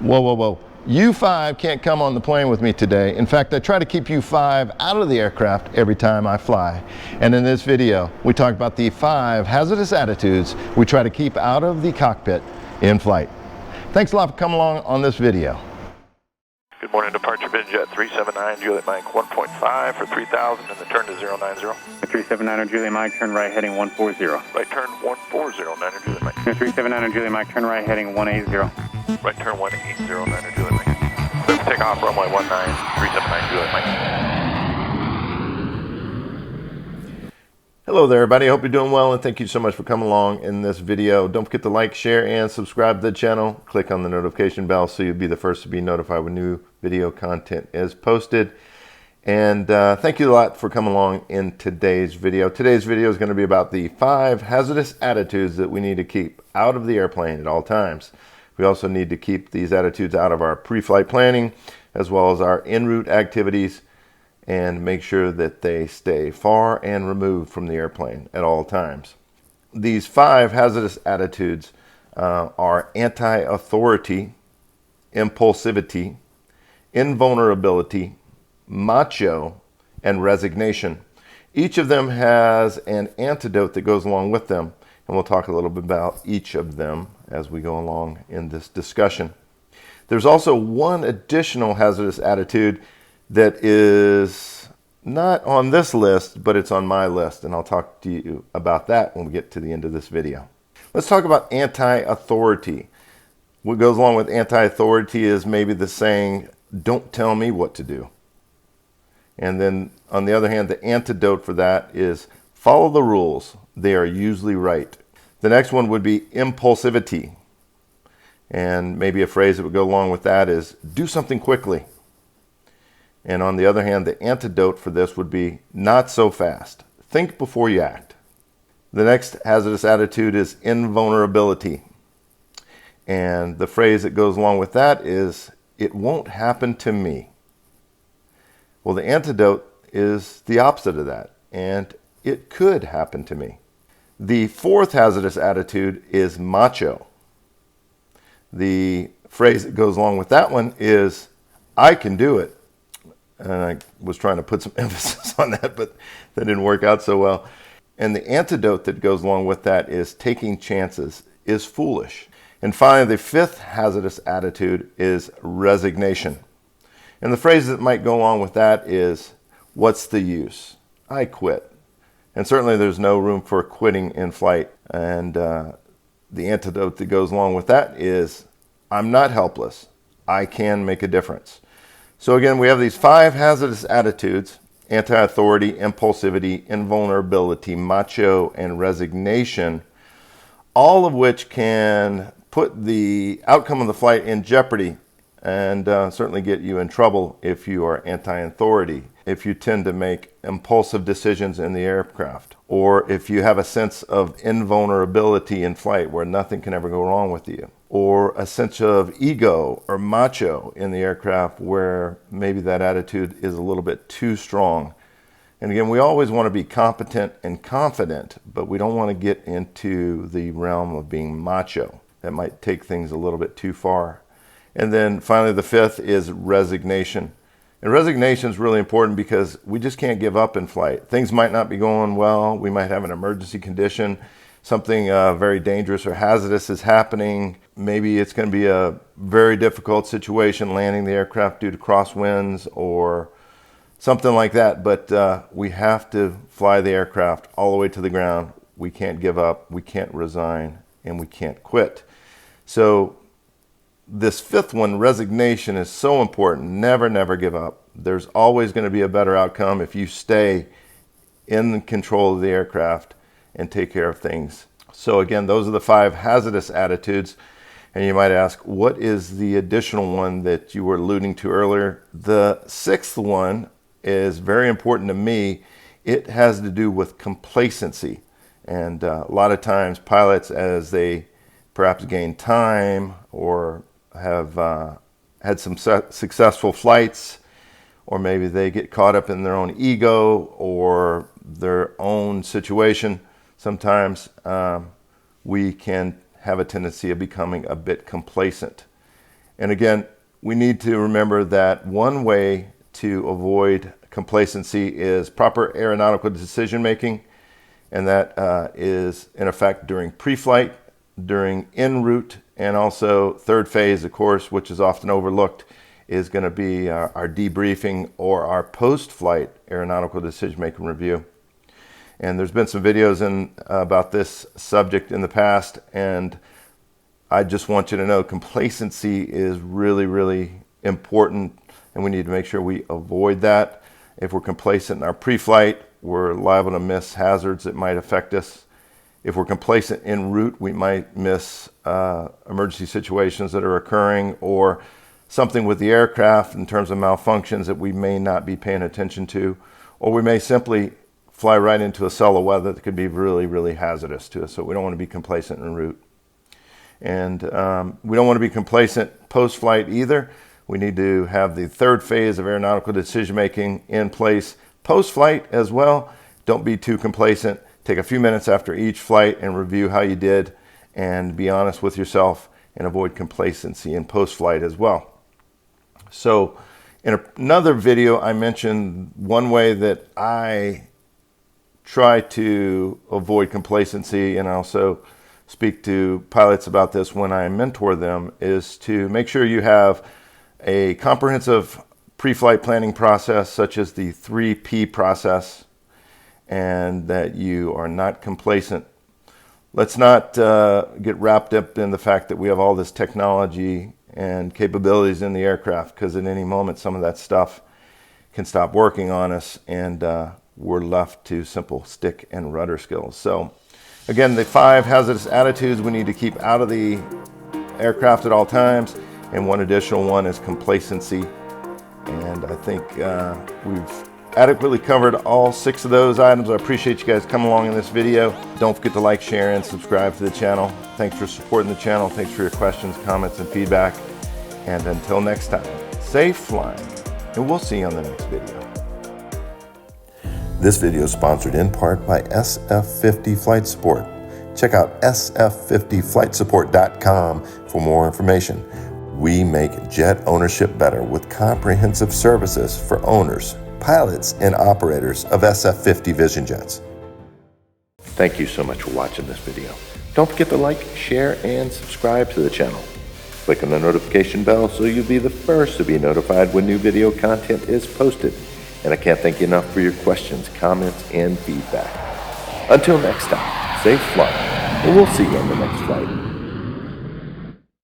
Whoa, whoa, whoa. You 5 can't come on the plane with me today. In fact, I try to keep you 5 out of the aircraft every time I fly. And in this video, we talk about the 5 hazardous attitudes we try to keep out of the cockpit in flight. Thanks a lot for coming along on this video. Good morning, departure Jet 379, Juliet Mike 1.5 for 3000 and the turn to 090. 379 Juliet Mike, turn right heading 140. Right turn 140, 9 Juliet Mike. 379 Juliet Mike, turn right heading 180. Right turn 180, 9 Juliet Mike. Let's take off runway 19, 379 Juliet Mike. Hello there everybody, I hope you're doing well and thank you so much for coming along in this video. Don't forget to like, share, and subscribe to the channel. Click on the notification bell so you'll be the first to be notified when new video content is posted. And thank you a lot for coming along in today's video. Today's video is going to be about the 5 hazardous attitudes that we need to keep out of the airplane at all times. We also need to keep these attitudes out of our pre-flight planning as well as our en route activities, and make sure that they stay far and removed from the airplane at all times. These 5 hazardous attitudes are anti-authority, impulsivity, invulnerability, macho, and resignation. Each of them has an antidote that goes along with them, and we'll talk a little bit about each of them as we go along in this discussion. There's also one additional hazardous attitude that is not on this list, but it's on my list, and I'll talk to you about that when we get to the end of this video. Let's talk about anti-authority. What goes along with anti-authority is maybe the saying, don't tell me what to do. And then on the other hand, the antidote for that is follow the rules. They are usually right. The next one would be impulsivity. And maybe a phrase that would go along with that is do something quickly. And on the other hand, the antidote for this would be not so fast. Think before you act. The next hazardous attitude is invulnerability. And the phrase that goes along with that is, it won't happen to me. Well, the antidote is the opposite of that, and it could happen to me. The fourth hazardous attitude is macho. The phrase that goes along with that one is, I can do it. And I was trying to put some emphasis on that, but that didn't work out so well. And the antidote that goes along with that is taking chances is foolish. And finally, the fifth hazardous attitude is resignation. And the phrase that might go along with that is, what's the use? I quit. And certainly there's no room for quitting in flight. And the antidote that goes along with that is, I'm not helpless. I can make a difference. So again, we have these 5 hazardous attitudes: anti-authority, impulsivity, invulnerability, macho, and resignation, all of which can put the outcome of the flight in jeopardy and certainly get you in trouble if you are anti-authority, if you tend to make impulsive decisions in the aircraft, or if you have a sense of invulnerability in flight where nothing can ever go wrong with you, or a sense of ego or macho in the aircraft where maybe that attitude is a little bit too strong. And again, we always want to be competent and confident, but we don't want to get into the realm of being macho. That might take things a little bit too far. And then finally, the fifth is resignation. And resignation is really important because we just can't give up in flight. Things might not be going well. We might have an emergency condition. Something very dangerous or hazardous is happening. Maybe it's going to be a very difficult situation landing the aircraft due to crosswinds or something like that. But we have to fly the aircraft all the way to the ground. We can't give up, we can't resign, and we can't quit. So this fifth one, resignation, is so important. Never, never give up. There's always going to be a better outcome if you stay in control of the aircraft and take care of things. So again, those are the 5 hazardous attitudes. And you might ask, what is the additional one that you were alluding to earlier? The 6th one is very important to me. It has to do with complacency. And a lot of times pilots, as they perhaps gain time or have had some successful flights, or maybe they get caught up in their own ego or their own situation, sometimes we can have a tendency of becoming a bit complacent. And again, we need to remember that one way to avoid complacency is proper aeronautical decision making, and that is in effect during pre-flight, during en route, and also third phase, of course, which is often overlooked, is going to be our debriefing or our post-flight aeronautical decision-making review. And there's been some videos about this subject in the past, and I just want you to know complacency is really, really important, and we need to make sure we avoid that. If we're complacent in our pre-flight, we're liable to miss hazards that might affect us. If we're complacent en route, we might miss emergency situations that are occurring, or something with the aircraft in terms of malfunctions that we may not be paying attention to, or we may simply fly right into a cell of weather that could be really, really hazardous to us. So we don't want to be complacent en route. And we don't want to be complacent post-flight either. We need to have the third phase of aeronautical decision-making in place post-flight as well. Don't be too complacent. Take a few minutes after each flight and review how you did, and be honest with yourself and avoid complacency in post-flight as well. So in another video, I mentioned one way that I try to avoid complacency, and I also speak to pilots about this when I mentor them, is to make sure you have a comprehensive pre-flight planning process, such as the 3P process, and that you are not complacent. Let's not get wrapped up in the fact that we have all this technology and capabilities in the aircraft, because at any moment some of that stuff can stop working on us, and we're left to simple stick and rudder skills. So again, the 5 hazardous attitudes we need to keep out of the aircraft at all times, and one additional one is complacency. And I think we've adequately covered all 6 of those items. I appreciate you guys coming along in this video. Don't forget to like, share, and subscribe to the channel. Thanks for supporting the channel. Thanks for your questions, comments, and feedback. And until next time, safe flying, and we'll see you on the next video. This video is sponsored in part by SF50 Flight Support. Check out sf50flightsupport.com for more information. We make jet ownership better with comprehensive services for owners, pilots, and operators of SF50 Vision Jets. Thank you so much for watching this video. Don't forget to like, share, and subscribe to the channel. Click on the notification bell so you'll be the first to be notified when new video content is posted. And I can't thank you enough for your questions, comments, and feedback. Until next time, safe flight, and we'll see you on the next flight.